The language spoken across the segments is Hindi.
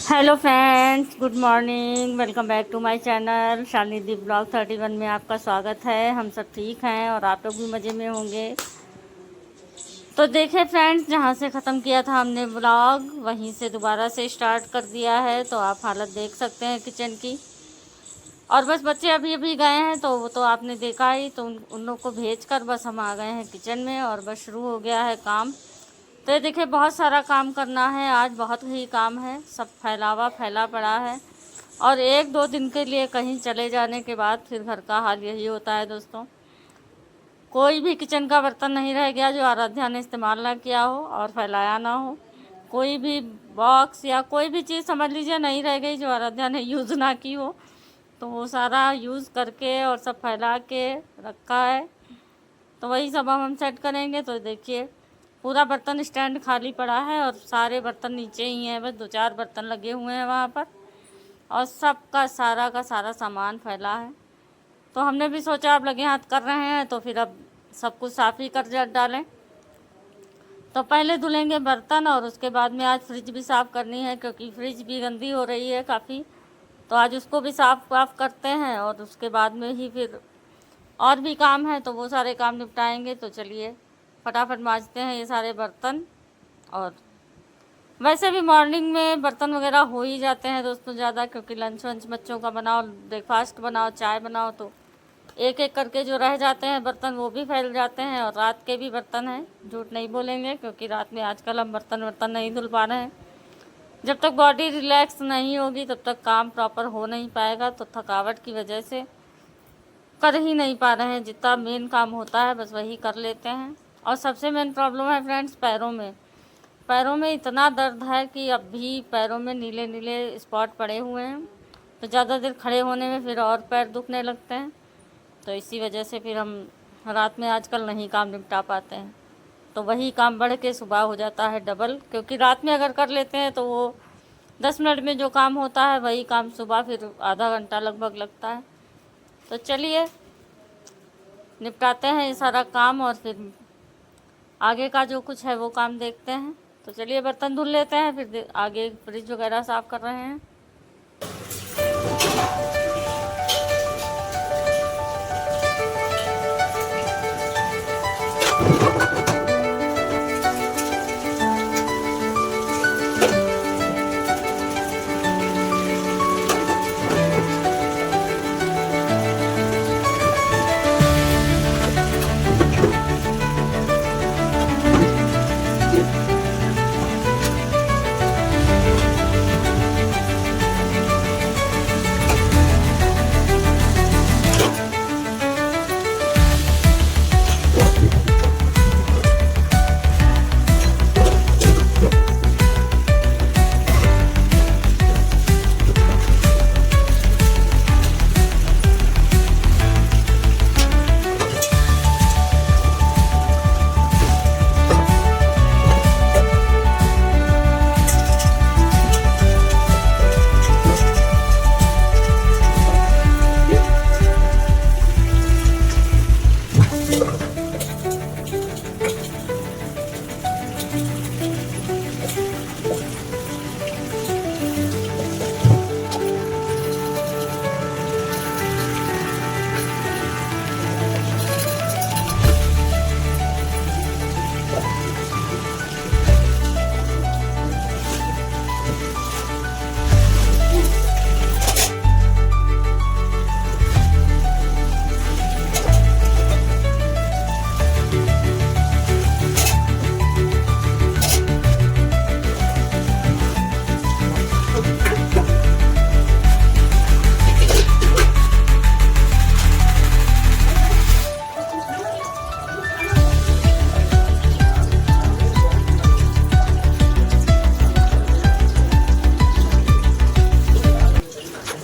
Hello friends, good morning. Welcome back to my channel Shalini blog 31 में आपका स्वागत है। हम सब ठीक हैं और आप लोग भी मज़े में होंगे। तो देखें फ्रेंड्स, जहाँ से ख़त्म किया था हमने ब्लॉग, वहीं से दोबारा से स्टार्ट कर दिया है। तो आप हालत देख सकते हैं किचन की। और बस बच्चे अभी अभी गए हैं तो वो तो आपने देखा ही। तो उन लोग को भेज कर बस हम आ गए हैं किचन में और बस शुरू हो गया है काम। तो ये देखिए, बहुत सारा काम करना है आज, बहुत ही काम है। सब फैला पड़ा है। और एक दो दिन के लिए कहीं चले जाने के बाद फिर घर का हाल यही होता है दोस्तों। कोई भी किचन का बर्तन नहीं रह गया जो आराध्या ने इस्तेमाल ना किया हो और फैलाया ना हो। कोई भी बॉक्स या कोई भी चीज़ समझ लीजिए नहीं रह गई जो आराध्या ने यूज़ ना की हो। तो वो सारा यूज़ करके और सब फैला के रखा है। तो वही सब हम सेट करेंगे। तो देखिए, पूरा बर्तन स्टैंड खाली पड़ा है और सारे बर्तन नीचे ही हैं। बस दो चार बर्तन लगे हुए हैं वहाँ पर और सबका सारा का सारा सामान फैला है। तो हमने भी सोचा अब लगे हाथ कर रहे हैं तो फिर अब सब कुछ साफ़ ही कर डालें। तो पहले धुलेंगे बर्तन और उसके बाद में आज फ्रिज भी साफ़ करनी है, क्योंकि फ्रिज भी गंदी हो रही है काफ़ी। तो आज उसको भी साफ़ करते हैं और उसके बाद में ही फिर और भी काम है तो वो सारे काम निपटाएंगे। तो चलिए फटाफट मांजते हैं ये सारे बर्तन। और वैसे भी मॉर्निंग में बर्तन वगैरह हो ही जाते हैं दोस्तों ज़्यादा, क्योंकि लंच वंच बच्चों का बनाओ, ब्रेकफास्ट बनाओ, चाय बनाओ, तो एक एक करके जो रह जाते हैं बर्तन वो भी फैल जाते हैं। और रात के भी बर्तन हैं, झूठ नहीं बोलेंगे, क्योंकि रात में आजकल हम बर्तन नहीं धुल पा रहे हैं। जब तक बॉडी रिलैक्स नहीं होगी तब तक काम प्रॉपर हो नहीं पाएगा। तो थकावट की वजह से कर ही नहीं पा रहे हैं। जितना मेन काम होता है बस वही कर लेते हैं। और सबसे मेन प्रॉब्लम है फ्रेंड्स पैरों में। पैरों में इतना दर्द है कि अब भी पैरों में नीले नीले स्पॉट पड़े हुए हैं। तो ज़्यादा देर खड़े होने में फिर और पैर दुखने लगते हैं। तो इसी वजह से फिर हम रात में आजकल नहीं काम निपटा पाते हैं। तो वही काम बढ़ के सुबह हो जाता है डबल, क्योंकि रात में अगर कर लेते हैं तो वो 10 मिनट में जो काम होता है वही काम सुबह फिर आधा घंटा लगभग लगता है। तो चलिए निपटाते हैं ये सारा काम और फिर आगे का जो कुछ है वो काम देखते हैं। तो चलिए बर्तन धुल लेते हैं, फिर आगे फ्रिज वगैरह साफ़ कर रहे हैं।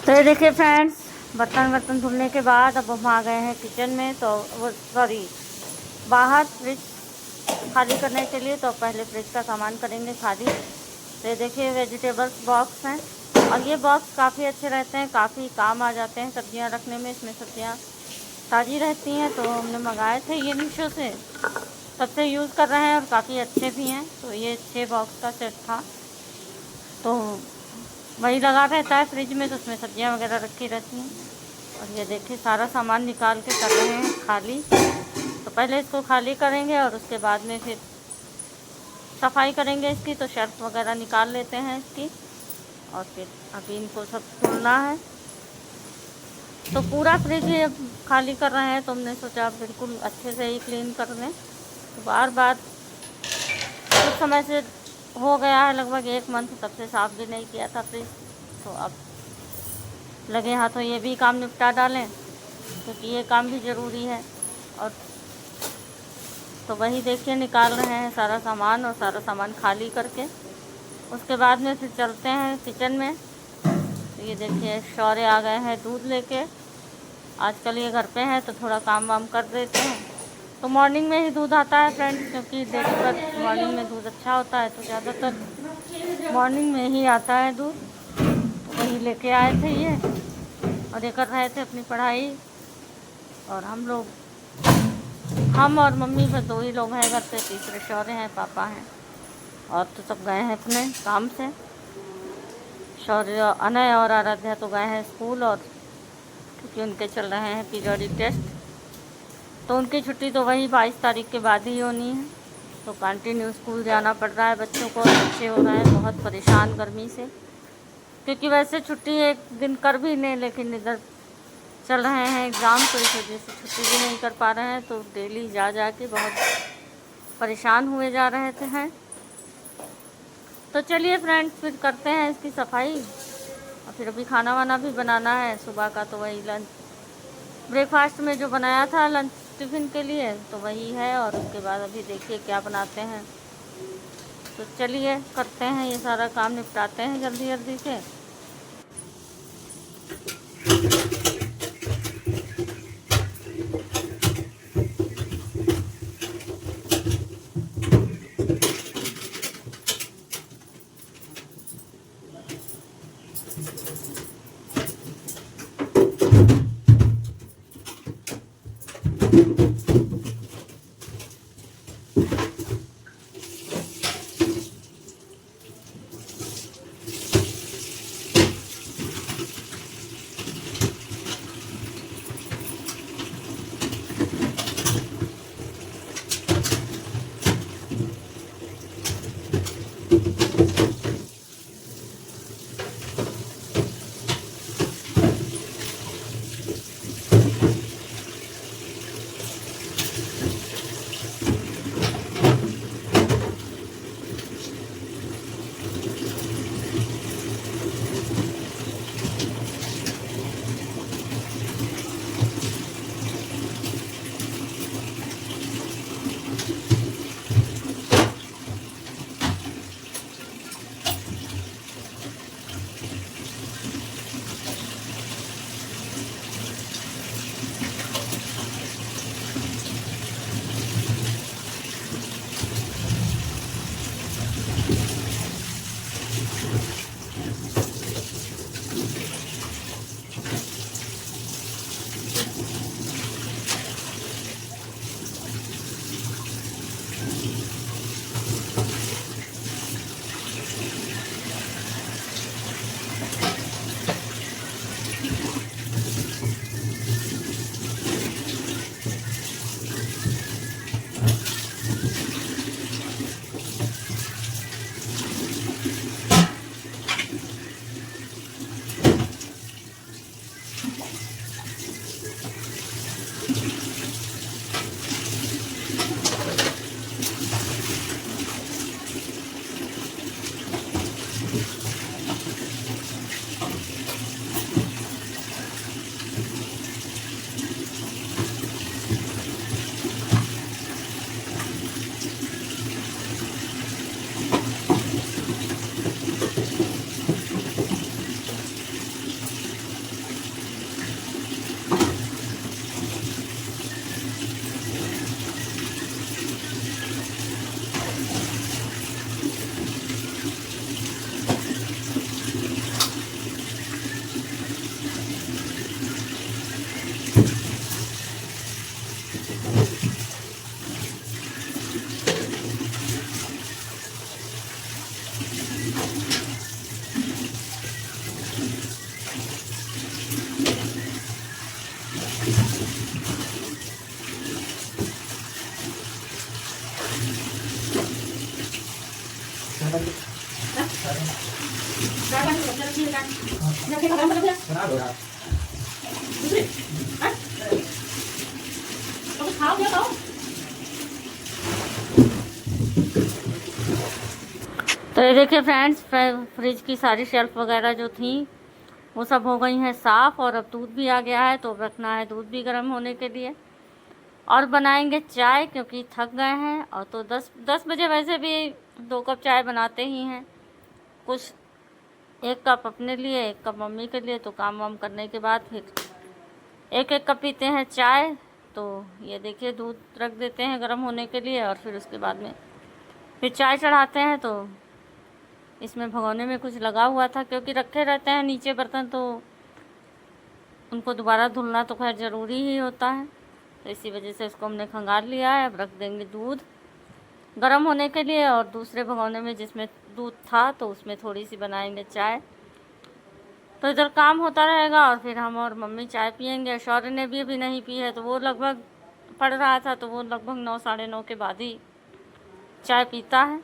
तो ये देखिए फ्रेंड्स, बर्तन धुलने के बाद अब हम आ गए हैं किचन में। तो वो सॉरी बाहर फ्रिज खाली करने के लिए। तो पहले फ्रिज का सामान करेंगे खाली। तो ये देखिए वेजिटेबल्स बॉक्स हैं और ये बॉक्स काफ़ी अच्छे रहते हैं, काफ़ी काम आ जाते हैं सब्जियां रखने में। इसमें सब्जियां ताज़ी रहती हैं। तो हमने मंगाए थे ये मीशो से, तब से यूज़ कर रहे हैं और काफ़ी अच्छे भी हैं। तो ये 6 बॉक्स का सेट था। तो वही लगा रहता है फ्रिज में, तो उसमें सब्जियां वगैरह रखी रहती हैं। और ये देखिए सारा सामान निकाल के कर रहे हैं खाली। तो पहले इसको खाली करेंगे और उसके बाद में फिर सफाई करेंगे इसकी। तो शेल्फ वगैरह निकाल लेते हैं इसकी, और फिर अभी इनको सब धुलना है। तो पूरा फ्रिज ही अब खाली कर रहे हैं, तो हमने सोचा बिल्कुल अच्छे से ही क्लीन कर लें। तो बार बार कुछ समय से हो गया है, लगभग 1 मंथ, तब से साफ़ भी नहीं किया था फ्रिज। तो अब लगे हाथों ये भी काम निपटा डालें, क्योंकि ये काम भी ज़रूरी है। और तो वही देखिए निकाल रहे हैं सारा सामान, और सारा सामान खाली करके उसके बाद में फिर चलते हैं किचन में। तो ये देखिए शौर्य आ गए हैं दूध लेके। आजकल ये घर पे हैं तो थोड़ा काम वाम कर देते हैं। तो मॉर्निंग में ही दूध आता है फ्रेंड्स, क्योंकि डेली पर मॉर्निंग में दूध अच्छा होता है, तो ज़्यादातर मॉर्निंग में ही आता है दूध। तो वही लेके आए थे ये, और ये कर रहे थे अपनी पढ़ाई। और हम और मम्मी बस 2 ही लोग हैं घर पे, तीसरे शौर्य हैं, पापा हैं, और तो सब गए हैं अपने काम से। शौर्य, अनय और आराध्या तो गए हैं स्कूल, और क्योंकि उनके चल रहे हैं पीरियडिक टेस्ट, तो उनकी छुट्टी तो वही 22 तारीख के बाद ही होनी है। तो कंटिन्यू स्कूल जाना पड़ रहा है बच्चों को। बच्चे हो रहे हैं बहुत परेशान गर्मी से, क्योंकि वैसे छुट्टी एक दिन कर भी नहीं, लेकिन इधर चल रहे हैं एग्ज़ाम, तो इस वजह से छुट्टी भी नहीं कर पा रहे हैं। तो डेली जा जा के बहुत परेशान हुए जा रहे थे हैं। तो चलिए फ्रेंड्स फिर करते हैं इसकी सफाई, और फिर अभी खाना वाना भी बनाना है सुबह का। तो वही लंच ब्रेकफास्ट में जो बनाया था लंच टिफ़िन के लिए, तो वही है। और उसके बाद अभी देखिए क्या बनाते हैं। तो चलिए करते हैं, ये सारा काम निपटाते हैं जल्दी जल्दी से। चाय पानी सब रखिए चाय रखिए गरम कर दिया बना दो यार। दूसरी हां तो खाओ क्या खाओ। तो ये देखिए फ्रेंड्स, फ्रिज की सारी शेल्फ वगैरह जो थी वो सब हो गई हैं साफ़, और अब दूध भी आ गया है तो रखना है दूध भी गर्म होने के लिए, और बनाएंगे चाय क्योंकि थक गए हैं। और तो 10 बजे वैसे भी 2 कप चाय बनाते ही हैं, कुछ 1 कप अपने लिए 1 कप मम्मी के लिए, तो काम वाम करने के बाद फिर 1-1 कप पीते हैं चाय। तो ये देखिए दूध रख देते हैं गर्म होने के लिए, और फिर उसके बाद में फिर चाय चढ़ाते हैं। तो इसमें भगोने में कुछ लगा हुआ था क्योंकि रखे रहते हैं नीचे बर्तन, तो उनको दोबारा धुलना तो खैर ज़रूरी ही होता है, तो इसी वजह से इसको हमने खंगाल लिया है। अब रख देंगे दूध गर्म होने के लिए, और दूसरे भगोने में जिसमें दूध था तो उसमें थोड़ी सी बनाएंगे चाय। तो इधर काम होता रहेगा और फिर हम और मम्मी चाय पियेंगे। शौर्य ने भी अभी नहीं पी है, तो वो लगभग पढ़ रहा था, तो वो लगभग 9 साढ़े 9 के बाद ही चाय पीता है,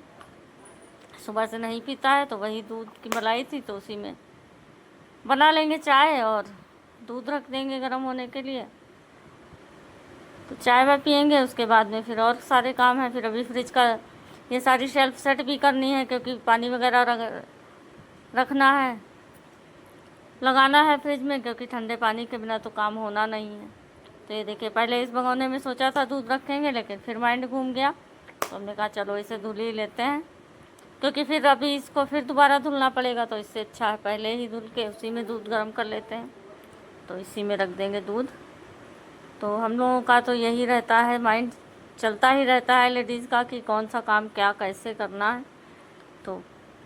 सुबह से नहीं पीता है। तो वही दूध की मलाई थी तो उसी में बना लेंगे चाय, और दूध रख देंगे गर्म होने के लिए। तो चाय वाय पियेंगे, उसके बाद में फिर और सारे काम हैं। फिर अभी फ्रिज का ये सारी शेल्फ सेट भी करनी है क्योंकि पानी वगैरह रखना है, लगाना है फ्रिज में, क्योंकि ठंडे पानी के बिना तो काम होना नहीं है। तो ये देखिए पहले इस भगोने में सोचा था दूध रखेंगे, लेकिन फिर माइंड घूम गया, तो हमने कहा चलो इसे धुल ही लेते हैं, क्योंकि फिर अभी इसको फिर दोबारा धुलना पड़ेगा, तो इससे अच्छा है पहले ही धुल के उसी में दूध गर्म कर लेते हैं। तो इसी में रख देंगे दूध। तो हम लोगों का तो यही रहता है, माइंड चलता ही रहता है लेडीज़ का कि कौन सा काम क्या कैसे करना है, तो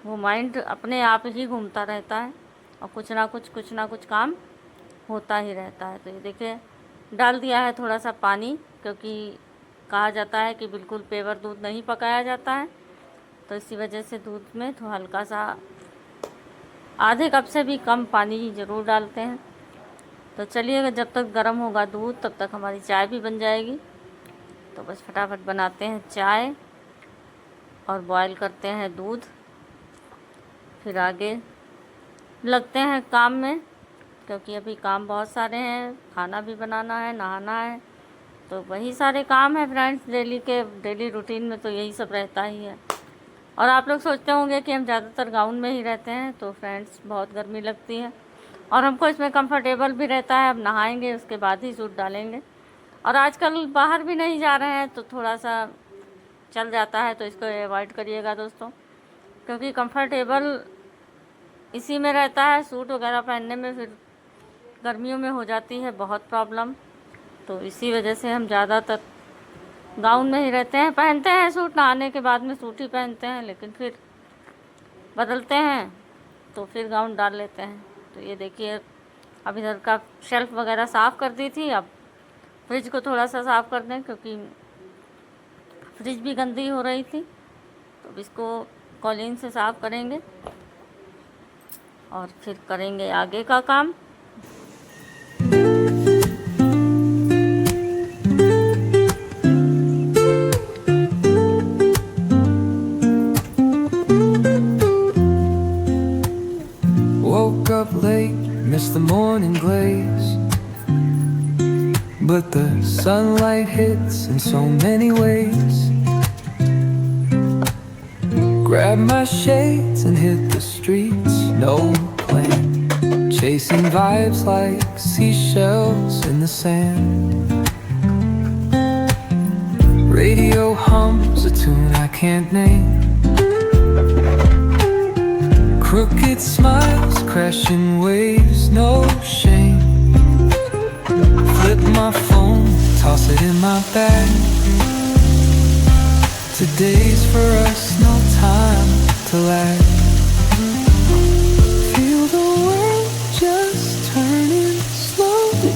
वो माइंड अपने आप ही घूमता रहता है और कुछ ना कुछ काम होता ही रहता है। तो ये देखिए डाल दिया है थोड़ा सा पानी, क्योंकि कहा जाता है कि बिल्कुल पेवर दूध नहीं पकाया जाता है, तो इसी वजह से दूध में तो हल्का सा आधे कप से भी कम पानी ज़रूर डालते हैं। तो चलिए जब तक गर्म होगा दूध तब तक हमारी चाय भी बन जाएगी। तो बस फटाफट बनाते हैं चाय और बॉयल करते हैं दूध, फिर आगे लगते हैं काम में, क्योंकि अभी काम बहुत सारे हैं, खाना भी बनाना है, नहाना है, तो वही सारे काम हैं फ्रेंड्स। डेली रूटीन में तो यही सब रहता ही है। और आप लोग सोचते होंगे कि हम ज़्यादातर गाउन में ही रहते हैं, तो फ्रेंड्स बहुत गर्मी लगती है और हमको इसमें कंफर्टेबल भी रहता है। अब नहाएंगे उसके बाद ही सूट डालेंगे, और आजकल बाहर भी नहीं जा रहे हैं तो थोड़ा सा चल जाता है, तो इसको अवॉइड करिएगा दोस्तों, क्योंकि कंफर्टेबल इसी में रहता है। सूट वगैरह पहनने में फिर गर्मियों में हो जाती है बहुत प्रॉब्लम, तो इसी वजह से हम ज़्यादातर गाउन में ही रहते हैं। पहनते हैं सूट, नहाने के बाद में सूट ही पहनते हैं, लेकिन फिर बदलते हैं तो फिर गाउन डाल लेते हैं। तो ये देखिए अब इधर का शेल्फ़ वगैरह साफ़ कर दी थी, अब फ्रिज को थोड़ा सा साफ़ कर दें क्योंकि फ्रिज भी गंदी हो रही थी। तो अब इसको कॉलिन से साफ़ करेंगे और फिर करेंगे आगे का काम। Woke up late, missed the morning glaze, but the sunlight hits in so many ways. Grabbed my shades and hit the streets, no plan, chasing vibes like seashells in the sand. Radio hums a tune I can't name, crooked smiles, crashing waves, no shame. Flip my phone, toss it in my bag. Today's for us, no time to lag. Feel the world just turning slowly.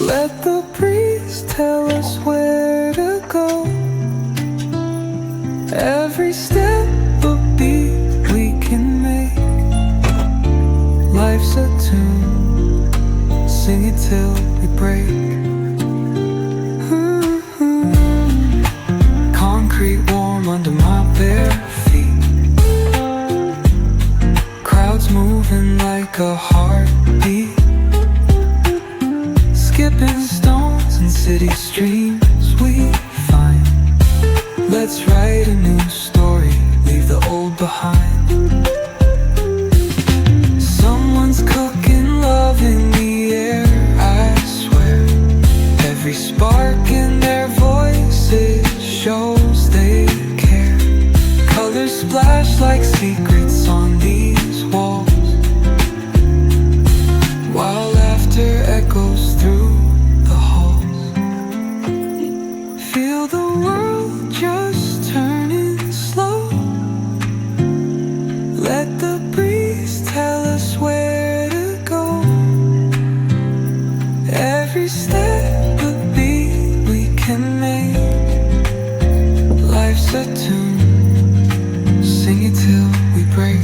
Let the breeze tell us where to go. Every step a beat we can make. Life's a tune, sing it till we break. Concrete warm under my bare feet. beating like a heartbeat, skipping stones in city streams we find. Let's write a new story, leave the old behind. Someone's cooking love in the air, I swear. Every spark in their voices shows they care. Colors splash like secrets on these walls, while laughter echoes through the halls. Feel the world just turning slow. Let the breeze tell us where to go. Every step a beat we can make. Life's a tune, sing it till we break.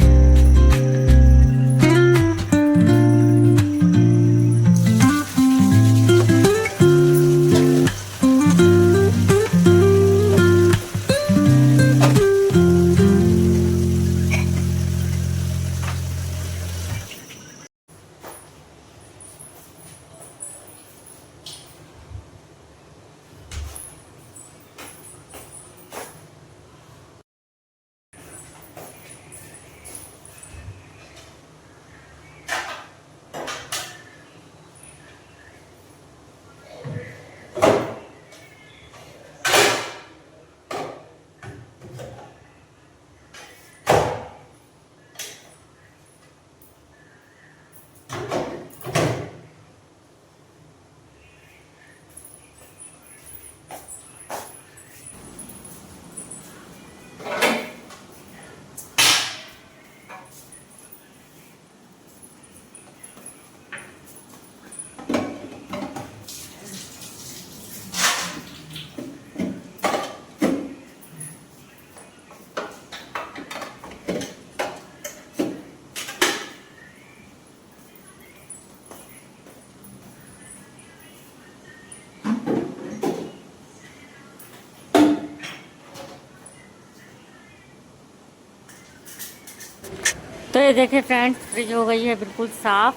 तो ये देखिए फ्रेंड्स, फ्रिज हो गई है बिल्कुल साफ़,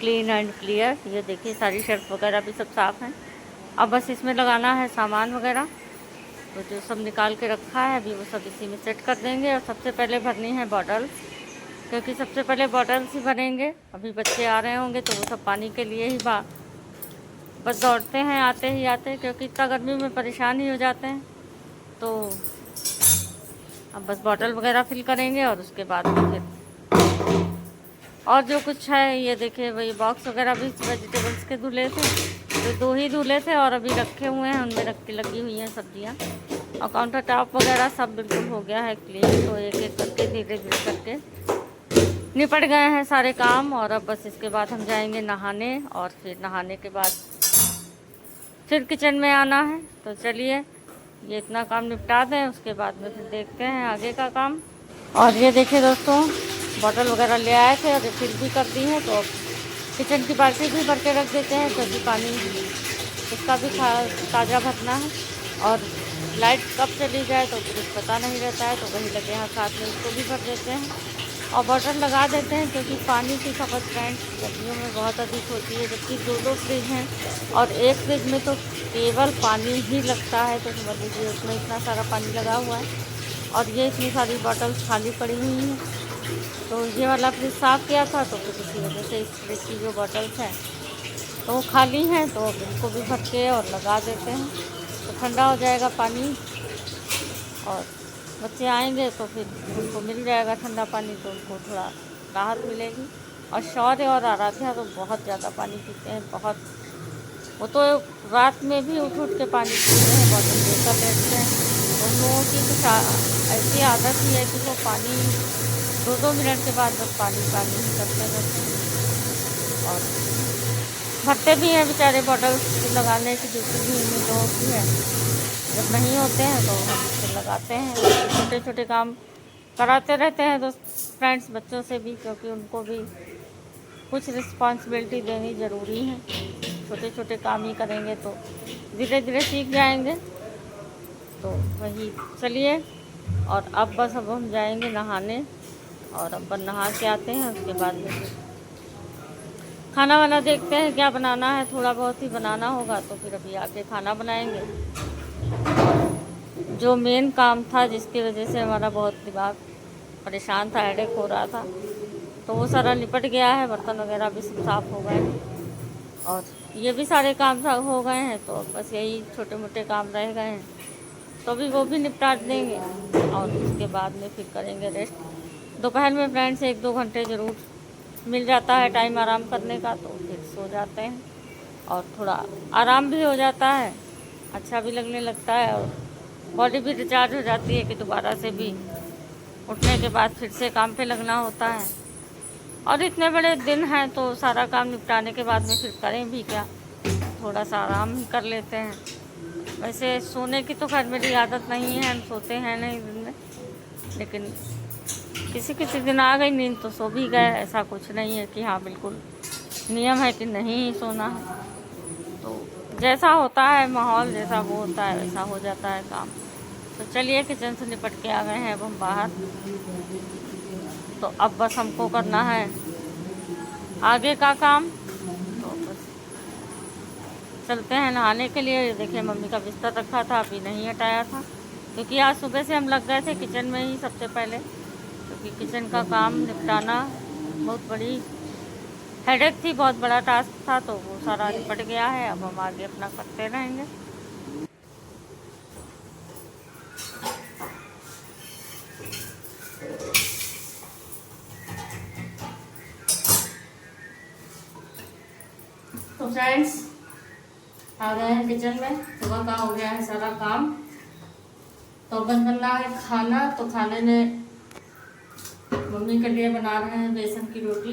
क्लीन एंड क्लियर। ये देखिए सारी शेल्फ वगैरह भी सब साफ़ हैं। अब बस इसमें लगाना है सामान वगैरह, तो जो सब निकाल के रखा है अभी वो सब इसी में सेट कर देंगे। और सबसे पहले भरनी है बॉटल्स, क्योंकि सबसे पहले बॉटल्स ही भरेंगे। अभी बच्चे आ रहे होंगे तो वो सब पानी के लिए ही बस दौड़ते हैं आते ही आते, क्योंकि इतना गर्मी में परेशान ही हो जाते हैं। तो अब बस बॉटल वगैरह फिल करेंगे और उसके बाद में फिर और जो कुछ है, ये देखिए वही बॉक्स वगैरह भी वेजिटेबल्स के धुले थे, तो 2 ही धुले थे और अभी रखे हुए हैं, उनमें रख के लगी हुई हैं सब्जियां। और काउंटर टॉप वगैरह सब बिल्कुल हो गया है क्लीन। तो एक एक करके धीरे धीरे करके निपट गए हैं सारे काम। और अब बस इसके बाद हम जाएंगे नहाने, और फिर नहाने के बाद फिर किचन में आना है। तो चलिए ये इतना काम निपटा दें, उसके बाद में फिर देखते हैं आगे का काम। और ये देखिए दोस्तों, बॉटल वगैरह ले आए थे और रिफिल भी कर दी है। तो अब किचन की बाल्टी भी भर के रख देते हैं, क्योंकि पानी उसका भी ताज़ा भरना है। और लाइट कब चली जाए तो कुछ पता नहीं रहता है, तो वही लगे हैं साथ में, उसको भी भर देते हैं और बॉटल लगा देते हैं। क्योंकि पानी की खपत फ्रेंड्स गर्मियों में बहुत अधिक होती है, जबकि 2 फ्रिज हैं और एक फ्रिज में तो केवल पानी ही लगता है। तो समझ लीजिए उसमें इतना सारा पानी लगा हुआ है और ये इतनी सारी बॉटल्स खाली पड़ी हुई हैं। तो ये वाला फ्रिज साफ़ किया था, तो फिर इसी वजह से इस फ्रिज की जो बॉटल्स हैं तो वो खाली हैं। तो अब इनको भी भर के और लगा देते हैं, तो ठंडा हो जाएगा पानी। और बच्चे आएंगे तो फिर उनको मिल जाएगा ठंडा पानी, तो उनको थोड़ा राहत मिलेगी। और शौर्य और आराध्या तो बहुत ज़्यादा पानी पीते हैं, बहुत। वो तो रात में भी उठ उठ के पानी पीते हैं, बॉटल लेकर लेटते हैं। उन लोगों की कुछ ऐसी आदत ही है कि वो पानी 2-2 मिनट के बाद बस पानी पानी ही करते रहते हैं। और भरते भी हैं बेचारे बॉटल, लगाने की दूसरी भी उन्हीं लोगों की है। जब नहीं होते हैं तो हम इससे लगाते हैं। छोटे छोटे काम कराते रहते हैं तो फ्रेंड्स बच्चों से भी, क्योंकि उनको भी कुछ रिस्पॉन्सिबिलिटी देनी ज़रूरी है। छोटे छोटे काम ही करेंगे तो धीरे धीरे सीख जाएंगे। तो वही चलिए, और अब बस अब हम जाएंगे नहाने और अपन नहा के आते हैं, उसके बाद में खाना वाना देखते हैं क्या बनाना है। थोड़ा बहुत ही बनाना होगा तो फिर अभी आके खाना बनाएंगे। जो मेन काम था जिसकी वजह से हमारा बहुत दिमाग परेशान था, हेडेक हो रहा था, तो वो सारा निपट गया है। बर्तन वगैरह भी सब साफ़ हो गए हैं और ये भी सारे काम हो गए हैं। तो बस यही छोटे मोटे काम रह गए हैं, तो अभी वो भी निपटा देंगे और उसके बाद में फिर करेंगे रेस्ट। दोपहर में फ्रेंड्स 1-2 घंटे ज़रूर मिल जाता है टाइम आराम करने का, तो फिर सो जाते हैं और थोड़ा आराम भी हो जाता है, अच्छा भी लगने लगता है और बॉडी भी रिचार्ज हो जाती है कि दोबारा से भी उठने के बाद फिर से काम पे लगना होता है। और इतने बड़े दिन हैं तो सारा काम निपटाने के बाद में फिर करें भी क्या, थोड़ा सा आराम ही कर लेते हैं। वैसे सोने की तो खैर मेरी आदत नहीं है, हम सोते हैं नहीं दिन में, लेकिन किसी किसी दिन आ गई नींद तो सो भी गए। ऐसा कुछ नहीं है कि हाँ बिल्कुल नियम है कि नहीं सोना है। तो जैसा होता है माहौल, जैसा वो होता है वैसा हो जाता है काम। तो चलिए किचन से निपट के आ गए हैं अब हम बाहर, तो अब बस हमको करना है आगे का काम। तो बस चलते हैं नहाने के लिए। देखिए मम्मी का बिस्तर रखा था, अभी नहीं हटाया था क्योंकि आज सुबह से हम लग गए थे किचन में ही सबसे पहले, क्योंकि किचन का काम निपटाना बहुत बड़ी हेडेक थी, बहुत बड़ा टास्क था। तो वो सारा निपट गया है, अब हम आगे अपना करते रहेंगे। तो फ्रेंड्स आ गए हैं किचन में, सुबह का हो गया है सारा काम। तो बनना है खाना, तो खाने में मम्मी के लिए बना रहे हैं बेसन की रोटी।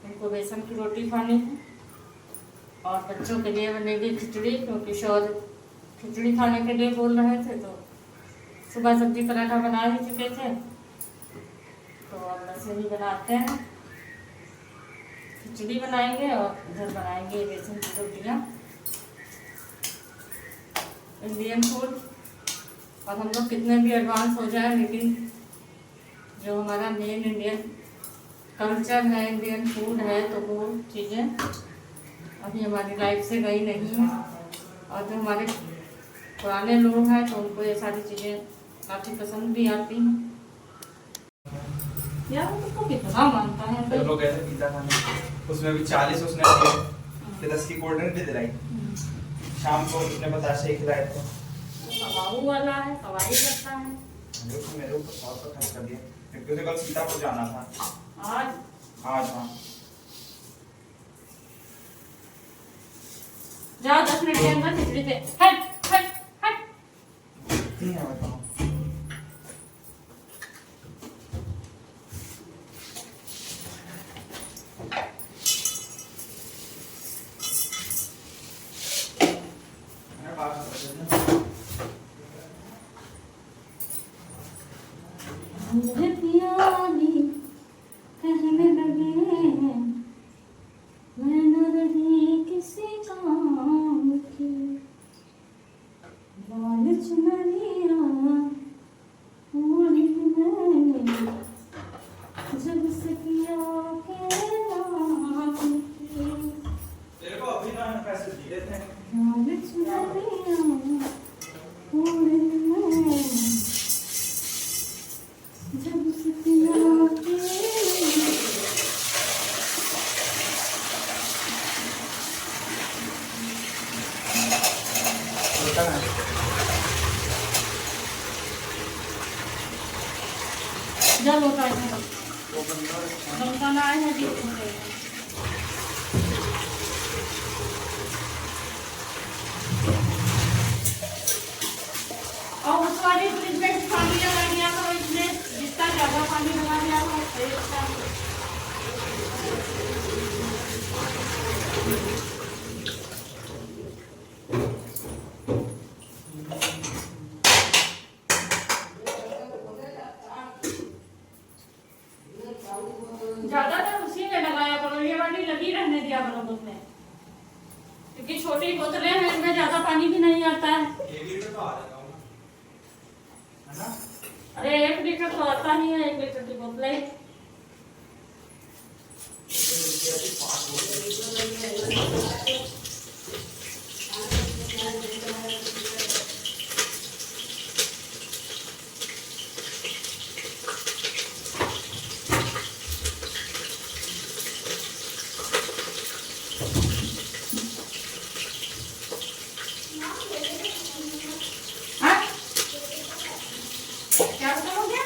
उनको बेसन की रोटी खानी है और बच्चों के लिए बनेगी खिचड़ी, क्योंकि शौर्य खिचड़ी खाने के लिए बोल रहे थे। तो सुबह सब्जी पराठा बना ही चुके थे, तो अब बस यही बनाते हैं, खिचड़ी बनाएंगे और इधर बनाएंगे बेसन की रोटियाँ, इंडियन फूड। और हम लोग कितने भी एडवांस हो जाए, लेकिन जो हमारा मेन इंडियन कल्चर है, इंडियन फूड है, तो वो चीज़ें अभी हमारी लाइफ से गई नहीं है। और जो हमारे पुराने लोग हैं तो उनको ये सारी चीज़ें काफ़ी पसंद भी आती हैं। यार उसको कितना मानता है तो लोग गए थे पिज्जा खाने, उसमें भी 40 उसने दिए, फिर 10 की कोल्ड ड्रिंक भी दिलाई। शाम को उसने 50 ही खिलाए थे। कबाऊ वाला है, कबाई करता है। मेरे ऊपर बहुत खर्च कर दिया, क्योंकि उसे कल सीतापुर जाना था। आज हाँ जाओ 10 मिनट के अंदर खिचड़ी दे। हट हट हट। ठीक है बताओ। मुझे पियानी कहने लगे हैं, मैं न रही किसी काम की, लाल चुनरिया ओढ़ी मैंने जब से किया के नाम की, तेरे को अभी ना पैसे दिए थे। लाल चुनरिया ओढ़ी मैंने जब से किया के जब होता है बनकाना है जी। और उस वाली फ्रिज में पानी लगा दिया करो, इसमें जितना ज़्यादा पानी लगा दिया करो। ज़्यादातर उसी में लगाया करो, ये वाली लगी रहने दिया करो उसमें, क्योंकि छोटी बोतलें हैं, इनमें ज़्यादा पानी भी नहीं आता है। ये भी तो आ जाता हूँ, है ना? अरे 1 लीटर तो आता ही है, 1 लीटर की बोतल है। हाँ? क्या हो गया?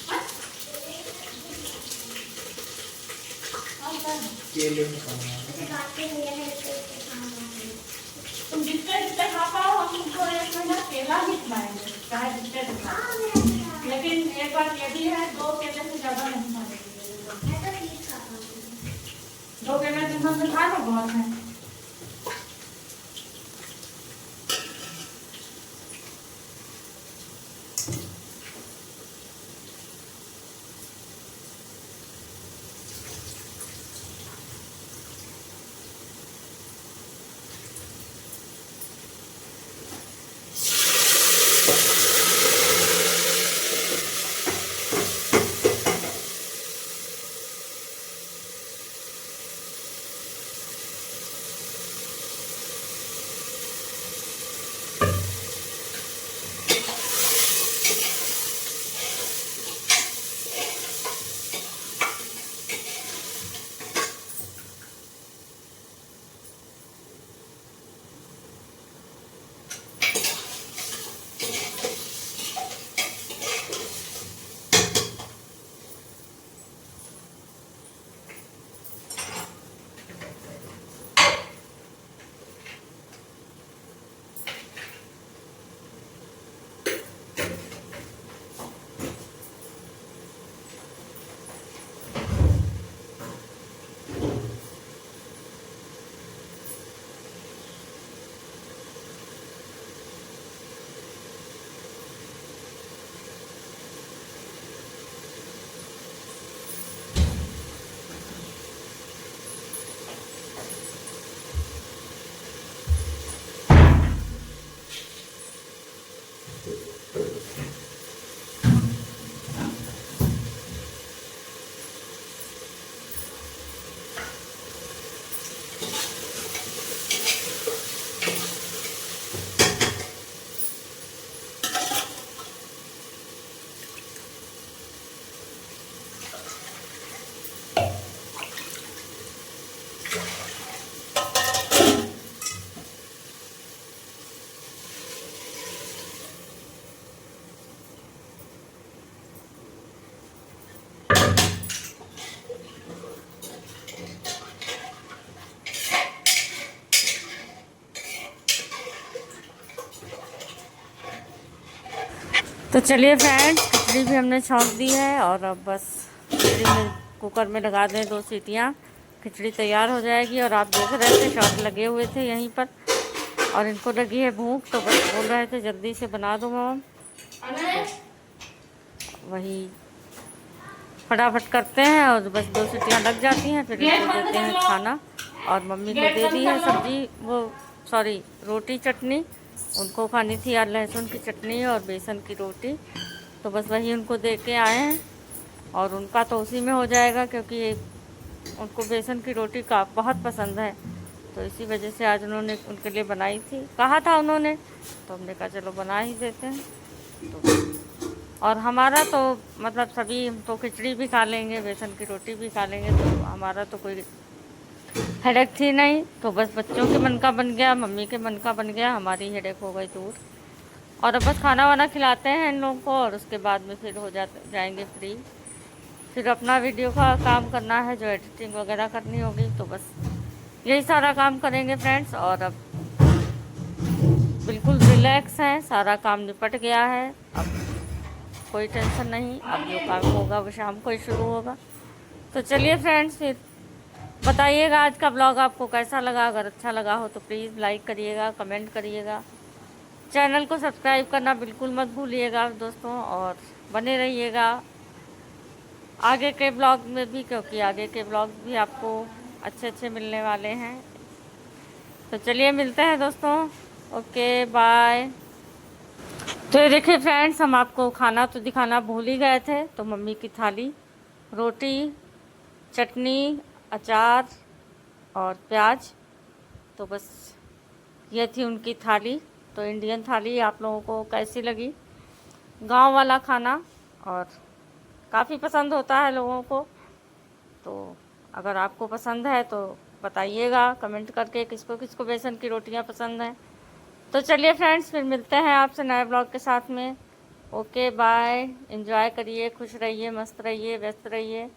हाँ? केले में खाना है। तुम जितने जितने खा पाओ हम तुमको 1 महीना केला ही खिलाएंगे, चाहे जितने भी खाओ। लेकिन एक बात ये भी है, 2 केले से ज्यादा नहीं खाने चाहिए। 2 केले दिन भर में खा लो, बहुत है। तो चलिए फ्रेंड्स, खिचड़ी भी हमने छौंक दी है और अब बस खिचड़ी में कुकर में लगा दें 2 सीटियाँ, खिचड़ी तैयार हो जाएगी। और आप देख रहे थे शॉट लगे हुए थे यहीं पर और इनको लगी है भूख, तो बस बोल रहे थे जल्दी से बना दो मम। वही फटाफट करते हैं और बस 2 सीटियाँ लग जाती हैं, फिर इनको देते हैं खाना। और मम्मी को दे दी है सब्जी, वो सॉरी रोटी चटनी, उनको खानी थी यार लहसुन की चटनी और बेसन की रोटी, तो बस वही उनको दे के आए हैं। और उनका तो उसी में हो जाएगा क्योंकि उनको बेसन की रोटी का बहुत पसंद है, तो इसी वजह से आज उन्होंने उनके लिए बनाई थी, कहा था उन्होंने, तो हमने कहा चलो बना ही देते हैं। तो और हमारा तो मतलब सभी, हम तो खिचड़ी भी खा लेंगे, बेसन की रोटी भी खा लेंगे, तो हमारा तो कोई हेडेक थी नहीं। तो बस बच्चों के मन का बन गया, मम्मी के मन का बन गया, हमारी हेडेक हो गई दूर। और अब बस खाना वाना खिलाते हैं इन लोगों को और उसके बाद में फिर हो जाएंगे फ्री। फिर अपना वीडियो का काम करना है, जो एडिटिंग वगैरह करनी होगी, तो बस यही सारा काम करेंगे फ्रेंड्स। और अब बिल्कुल रिलैक्स हैं, सारा काम निपट गया है, अब कोई टेंशन नहीं। अब जो काम होगा वो शाम को ही शुरू होगा। तो चलिए फ्रेंड्स, फिर बताइएगा आज का ब्लॉग आपको कैसा लगा। अगर अच्छा लगा हो तो प्लीज़ लाइक करिएगा, कमेंट करिएगा, चैनल को सब्सक्राइब करना बिल्कुल मत भूलिएगा दोस्तों। और बने रहिएगा आगे के ब्लॉग में भी, क्योंकि आगे के ब्लॉग भी आपको अच्छे अच्छे मिलने वाले हैं। तो चलिए मिलते हैं दोस्तों, ओके बाय। तो ये देखिए फ्रेंड्स, हम आपको खाना तो दिखाना भूल ही गए थे। तो मम्मी की थाली, रोटी, चटनी, अचार और प्याज, तो बस ये थी उनकी थाली। तो इंडियन थाली आप लोगों को कैसी लगी? गांव वाला खाना और काफ़ी पसंद होता है लोगों को। तो अगर आपको पसंद है तो बताइएगा कमेंट करके किसको किसको बेसन की रोटियां पसंद हैं। तो चलिए फ्रेंड्स, फिर मिलते हैं आपसे नए ब्लॉग के साथ में। ओके बाय, एंजॉय करिए, खुश रहिए, मस्त रहिए, व्यस्त रहिए।